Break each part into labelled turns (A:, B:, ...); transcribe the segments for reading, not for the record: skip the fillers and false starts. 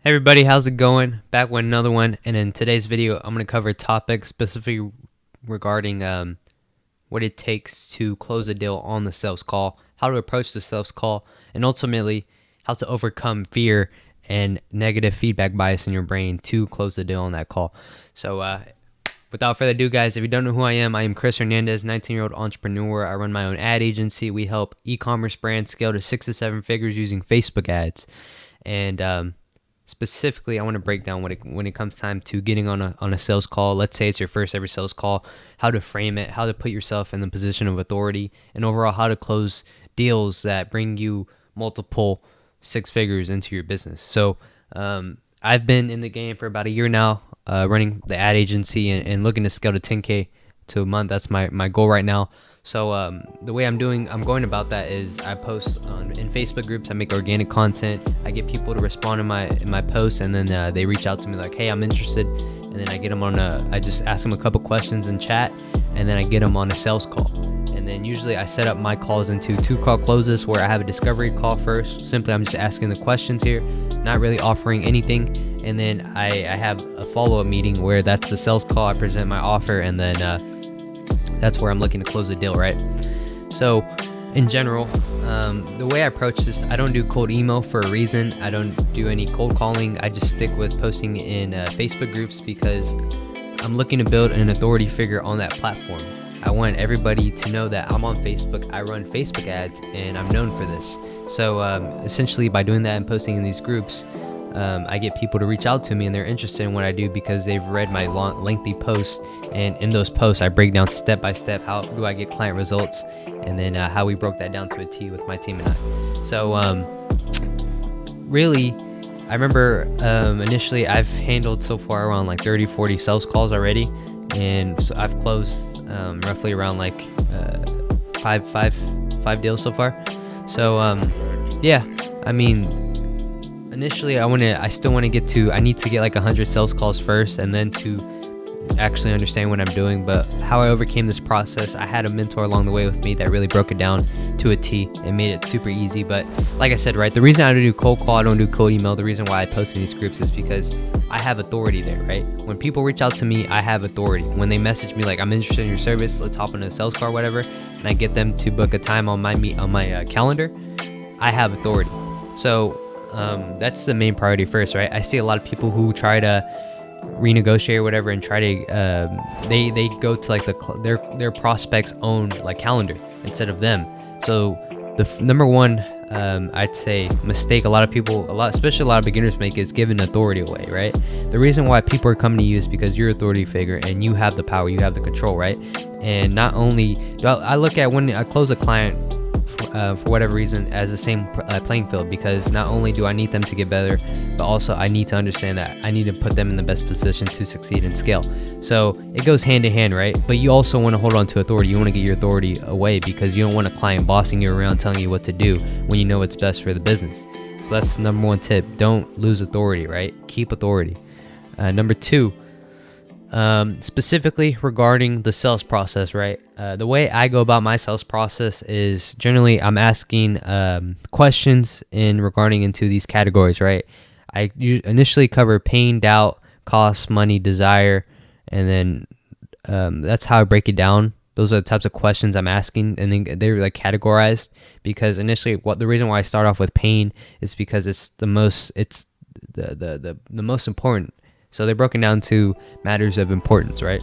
A: Hey everybody, how's it going? Back with another one, and in today's video, I'm going to cover a topic specifically regarding what it takes to close a deal on the sales call, how to approach the sales call, and ultimately how to overcome fear and negative feedback bias in your brain to close the deal on that call. So without further ado, guys, if you don't know who I am Chris Hernandez, 19-year-old entrepreneur. I run my own ad agency. We help e-commerce brands scale to 6 to 7 figures using Facebook ads. And specifically, I want to break down when it comes time to getting on a sales call. Let's say it's your first ever sales call, how to frame it, how to put yourself in the position of authority, and overall how to close deals that bring you multiple 6 figures into your business. So I've been in the game for about a year now, running the ad agency and looking to scale to 10K to a month. That's my goal right now. So the way I'm going about that is I post in Facebook groups. I make organic content. I get people to respond in my posts, and then they reach out to me like, "Hey, I'm interested," and then I get them I just ask them a couple questions in chat, and then I get them on a sales call. And then usually I set up my calls into 2 call closes where I have a discovery call first. Simply, I'm just asking the questions here, not really offering anything. And then I have a follow-up meeting where that's the sales call. I present my offer, and then that's where I'm looking to close the deal, right? So in general, the way I approach this, I don't do cold email for a reason. I don't do any cold calling. I just stick with posting in Facebook groups because I'm looking to build an authority figure on that platform. I want everybody to know that I'm on Facebook. I run Facebook ads, and I'm known for this. So essentially, by doing that and posting in these groups, I get people to reach out to me, and they're interested in what I do because they've read my lengthy posts. And in those posts, I break down step by step how do I get client results, and then how we broke that down to a T with my team and I. So really, I remember initially I've handled so far around like 30-40 sales calls already, and so I've closed roughly around like five deals so far. So yeah, I mean, initially I still want to get to, I need to get like 100 sales calls first, and then to actually understand what I'm doing. But how I overcame this process, I had a mentor along the way with me that really broke it down to a T and made it super easy. But like I said, right, the reason I don't do cold call, I don't do cold email, the reason why I post in these groups is because I have authority there, right? When people reach out to me, I have authority. When they message me like, I'm interested in your service, let's hop on a sales call or whatever, and I get them to book a time on my calendar, I have authority. So that's the main priority first, right? I see a lot of people who try to renegotiate or whatever and try to they go to like their prospects own like calendar instead of them. So the number one I'd say mistake a lot of people, especially a lot of beginners make, is giving authority away, right? The reason why people are coming to you is because you're an authority figure and you have the power, you have the control, right? And not only I look at when I close a client for whatever reason as the same playing field, because not only do I need them to get better, but also I need to understand that I need to put them in the best position to succeed and scale. So it goes hand in hand, right? But you also want to hold on to authority. You want to get your authority away because you don't want a client bossing you around telling you what to do when you know what's best for the business. So that's the number one tip. Don't lose authority, right? Keep authority. Number 2, specifically regarding the sales process, right? The way I go about my sales process is generally I'm asking questions regarding into these categories, right? I initially cover pain, doubt, cost, money, desire, and then that's how I break it down. Those are the types of questions I'm asking, and then they're like categorized because initially, the reason why I start off with pain is because it's the most important. So they're broken down to matters of importance, right?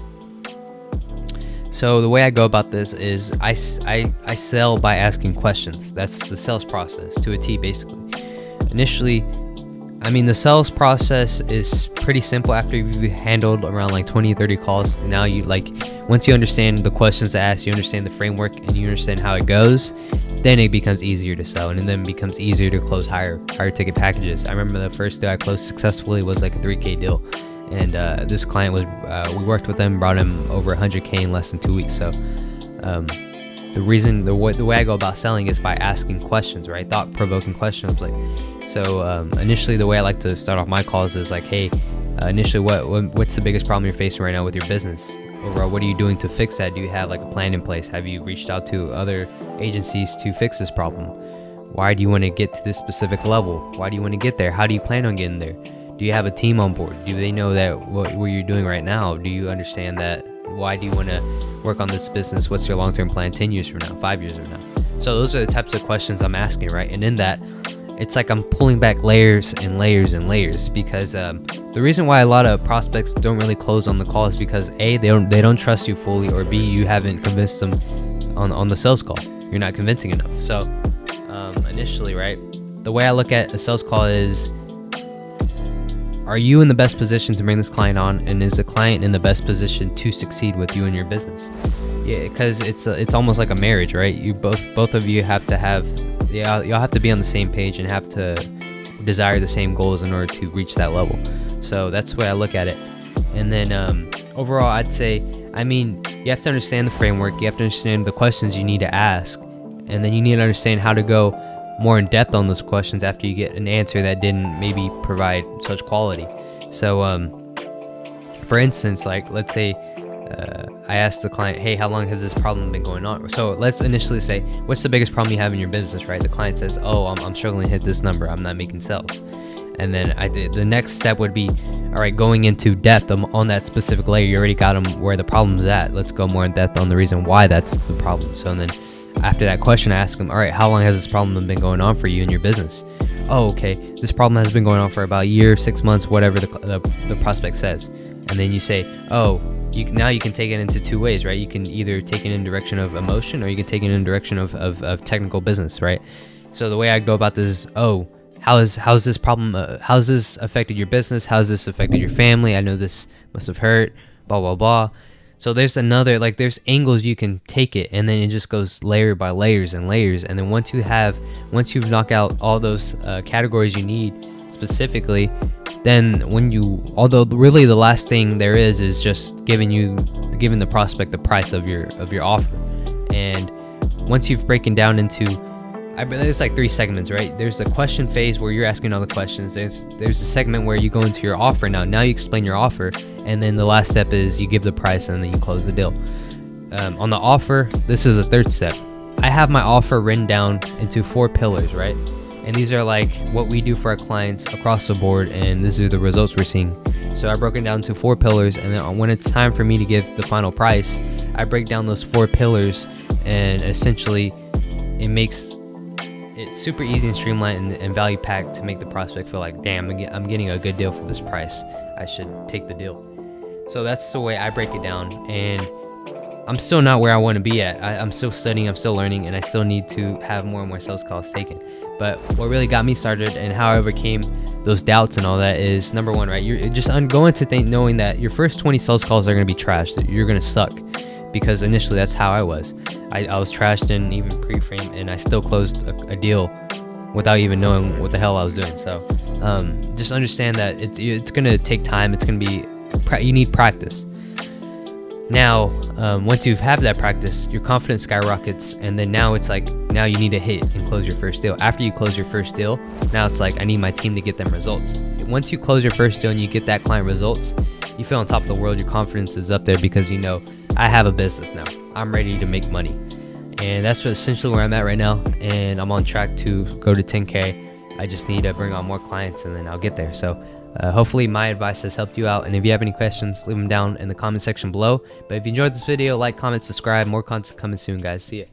A: So the way I go about this is I sell by asking questions. That's the sales process to a T, basically. Initially, I mean, the sales process is pretty simple after you've handled around like 20 or 30 calls. Now once you understand the questions to ask, you understand the framework, and you understand how it goes, then it becomes easier to sell, and then it becomes easier to close higher ticket packages. I remember the first deal I closed successfully was like a 3K deal, and this client was we worked with them, brought him over 100K in less than 2 weeks. So the way I go about selling is by asking questions, right? Thought-provoking questions. So initially, the way I like to start off my calls is like, hey, initially, what's the biggest problem you're facing right now with your business? Overall, what are you doing to fix that? Do you have like a plan in place? Have you reached out to other agencies to fix this problem? Why do you want to get to this specific level? Why do you want to get there? How do you plan on getting there? Do you have a team on board? Do they know that what you're doing right now? Do you understand that? Why do you want to work on this business? What's your long-term plan 10 years from now, 5 years from now? So those are the types of questions I'm asking, right? And in that, it's like I'm pulling back layers and layers and layers, because the reason why a lot of prospects don't really close on the call is because A, they don't trust you fully, or B, you haven't convinced them on the sales call. You're not convincing enough. So initially, right, the way I look at a sales call is, are you in the best position to bring this client on, and is the client in the best position to succeed with you in your business? Yeah, because it's almost like a marriage, right? You both of you have to have, y'all have to be on the same page and have to desire the same goals in order to reach that level. So that's the way I look at it. And then overall, I'd say, I mean, you have to understand the framework, you have to understand the questions you need to ask, and then you need to understand how to go more in depth on those questions after you get an answer that didn't maybe provide such quality. So for instance, like, let's say I asked the client, hey, how long has this problem been going on? So let's initially say, what's the biggest problem you have in your business, right? The client says, oh, I'm struggling to hit this number, I'm not making sales. And then the next step would be, all right, going into depth on that specific layer. You already got them where the problem's at. Let's go more in depth on the reason why that's the problem. So then after that question, I ask them, all right, how long has this problem been going on for you in your business? Oh, okay, this problem has been going on for about a year, 6 months, whatever the prospect says. And then you say, oh, now you can take it into two ways, right? You can either take it in direction of emotion, or you can take it in direction of technical business, right? So the way I go about this is, oh, how's this problem, how's this affected your business? How's this affected your family? I know this must have hurt, blah, blah, blah. So there's another, like, there's angles you can take it, and then it just goes layer by layers and layers. And then once you've knocked out all those categories you need specifically, then although really the last thing there is just giving the prospect the price of your offer. And once you've broken down into, there's like 3 segments, right? There's the question phase where you're asking all the questions. There's a segment where you go into your offer. Now you explain your offer, and then the last step is you give the price, and then you close the deal. On the offer, this is the 3rd step. I have my offer written down into 4 pillars, right? And these are like what we do for our clients across the board, and these are the results we're seeing. So I broke it down to 4 pillars, and then when it's time for me to give the final price, I break down those 4 pillars, and essentially it makes it super easy and streamlined and value packed to make the prospect feel like, damn, I'm getting a good deal for this price. I should take the deal. So that's the way I break it down, and I'm still not where I want to be at. I'm still studying, I'm still learning, and I still need to have more and more sales calls taken. But what really got me started and how I overcame those doubts and all that is, number 1, right? You're just going to think, knowing that your first 20 sales calls are going to be trash, that you're going to suck. Because initially that's how I was. I was trashed in even pre-frame, and I still closed a deal without even knowing what the hell I was doing. So just understand that it's going to take time. It's going to be, you need practice. Now, once you have that practice, your confidence skyrockets, and then now it's like, now you need to hit and close your first deal. After you close your first deal, now it's like, I need my team to get them results. Once you close your first deal and you get that client results, you feel on top of the world. Your confidence is up there because you know, I have a business now. I'm ready to make money. And that's essentially where I'm at right now, and I'm on track to go to 10K. I just need to bring on more clients, and then I'll get there. So hopefully my advice has helped you out, and if you have any questions, leave them down in the comment section below. But if you enjoyed this video, like, comment, subscribe. More content coming soon, guys. See ya.